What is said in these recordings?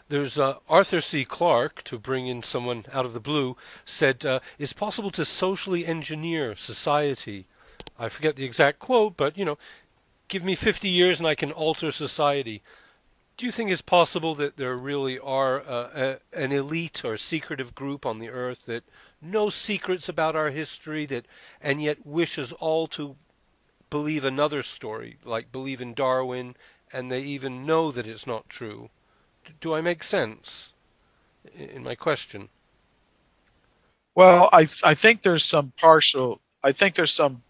There's Arthur C. Clarke, to bring in someone out of the blue, said it's possible to socially engineer society. I forget the exact quote, but give me 50 years and I can alter society. Do you think it's possible that there really are an elite or secretive group on the earth that knows secrets about our history, and yet wishes all to believe another story, like believe in Darwin, and they even know that it's not true? Do I make sense in my question? Well, I think there's some partial. I think there's some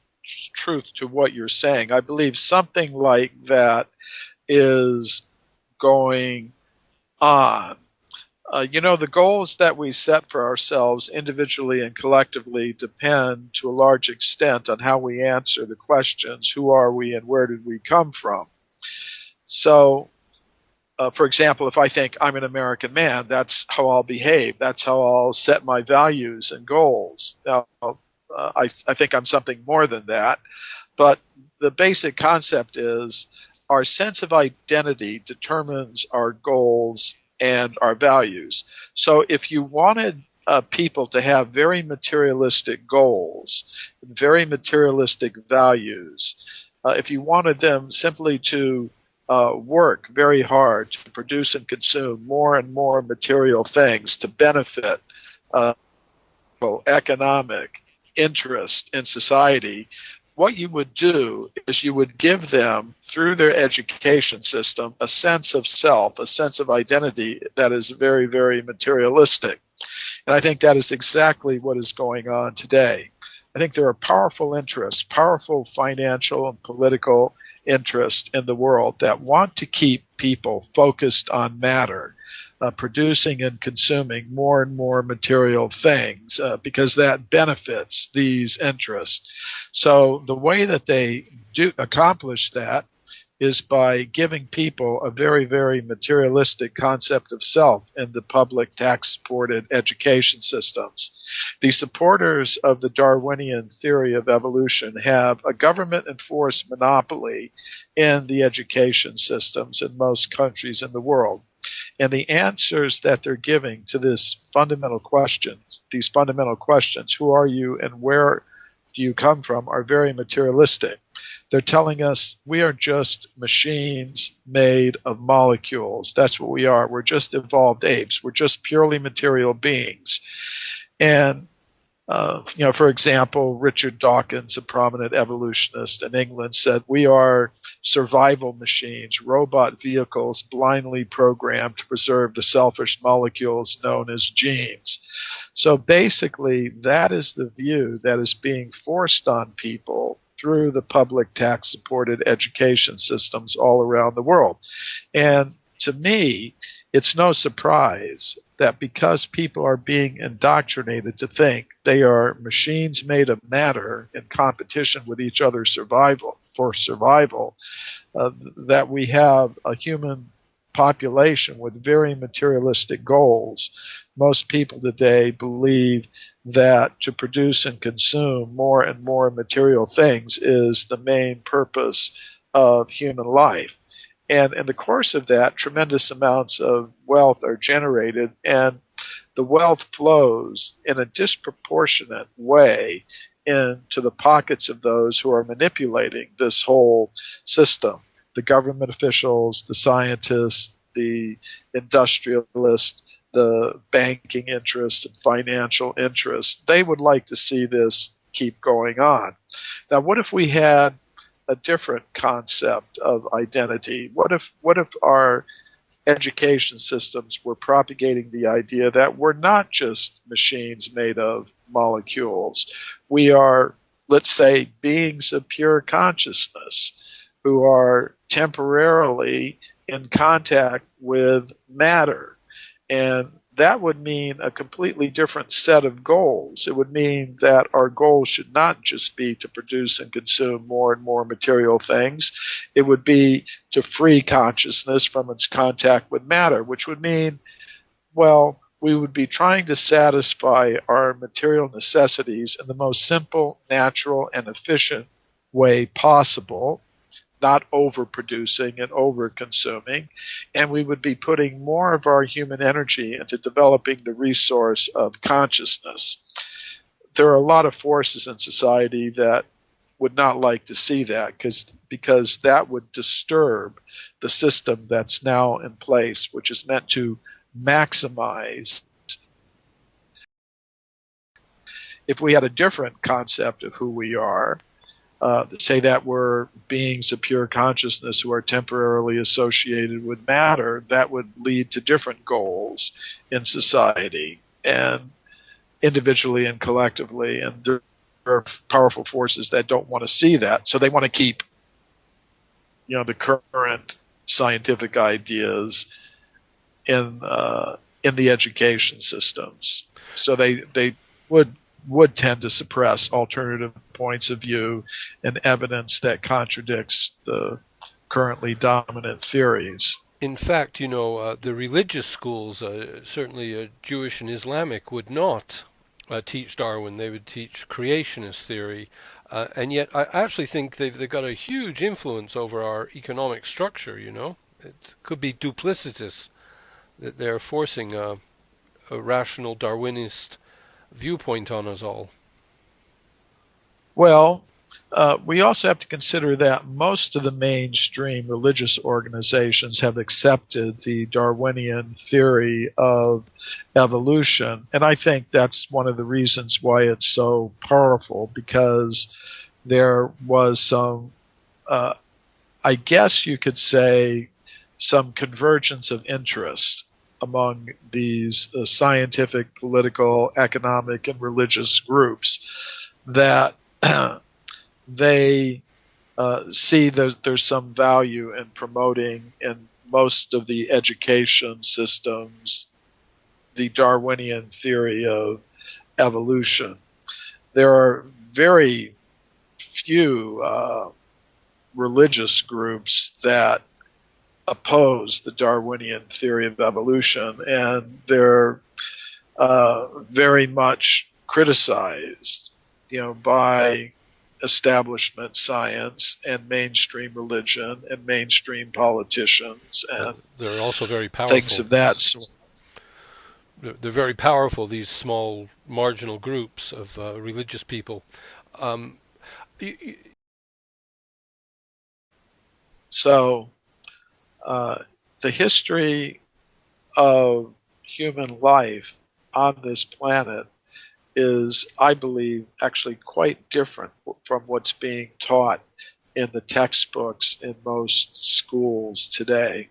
truth to what you're saying. I believe something like that is going on. The goals that we set for ourselves individually and collectively depend to a large extent on how we answer the questions: who are we and where did we come from? So, for example, if I think I'm an American man, that's how I'll behave. That's how I'll set my values and goals. Now, I think I'm something more than that, but the basic concept is our sense of identity determines our goals and our values. So if you wanted people to have very materialistic goals, very materialistic values, if you wanted them simply to work very hard to produce and consume more and more material things to benefit economic interest in society, what you would do is you would give them, through their education system, a sense of self, a sense of identity that is very, very materialistic. And I think that is exactly what is going on today. I think there are powerful interests, powerful financial and political interests in the world that want to keep people focused on matter, producing and consuming more and more material things, because that benefits these interests. So the way that they do accomplish that is by giving people a very, very materialistic concept of self in the public tax-supported education systems. The supporters of the Darwinian theory of evolution have a government-enforced monopoly in the education systems in most countries in the world. And the answers that they're giving to these fundamental questions, who are you and where do you come from, are very materialistic. They're telling us we are just machines made of molecules. That's what we are. We're just evolved apes. We're just purely material beings. And for example, Richard Dawkins, a prominent evolutionist in England, said we are survival machines, robot vehicles blindly programmed to preserve the selfish molecules known as genes. So basically, that is the view that is being forced on people through the public tax-supported education systems all around the world. And to me, it's no surprise that because people are being indoctrinated to think they are machines made of matter in competition with each other for survival, that we have a human population with very materialistic goals. Most people today believe that to produce and consume more and more material things is the main purpose of human life. And in the course of that, tremendous amounts of wealth are generated, and the wealth flows in a disproportionate way into the pockets of those who are manipulating this whole system. The government officials, the scientists, the industrialists, the banking interest and financial interest, they would like to see this keep going on. Now, what if we had a different concept of identity? What if our education systems were propagating the idea that we're not just machines made of molecules? We are, let's say, beings of pure consciousness who are temporarily in contact with matter. And that would mean a completely different set of goals. It would mean that our goal should not just be to produce and consume more and more material things. It would be to free consciousness from its contact with matter, which would mean, well, we would be trying to satisfy our material necessities in the most simple, natural, and efficient way possible. not overproducing and over-consuming, and we would be putting more of our human energy into developing the resource of consciousness. There are a lot of forces in society that would not like to see that because that would disturb the system that's now in place, which is meant to maximize. If we had a different concept of who we are, say that we're beings of pure consciousness who are temporarily associated with matter, that would lead to different goals in society and individually and collectively. And there are powerful forces that don't want to see that, so they want to keep, the current scientific ideas in the education systems. So they would tend to suppress alternative points of view and evidence that contradicts the currently dominant theories. In fact, the religious schools, certainly Jewish and Islamic, would not teach Darwin. They would teach creationist theory. And yet I actually think they've got a huge influence over our economic structure, It could be duplicitous that they're forcing a rational Darwinist viewpoint on us all. Well, we also have to consider that most of the mainstream religious organizations have accepted the Darwinian theory of evolution. And I think that's one of the reasons why it's so powerful, because there was some, I guess you could say, some convergence of interest among these scientific, political, economic, and religious groups that they see there's some value in promoting in most of the education systems the Darwinian theory of evolution. There are very few religious groups that oppose the Darwinian theory of evolution, and they're very much criticized, by establishment science and mainstream religion and mainstream politicians, and they're also very powerful. Things of that sort. They're very powerful, these small marginal groups of religious people. So the history of human life on this planet is, I believe, actually quite different from what's being taught in the textbooks in most schools today.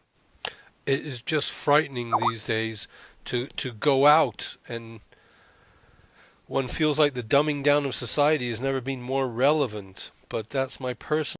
It is just frightening these days to go out, and one feels like the dumbing down of society has never been more relevant. But that's my personal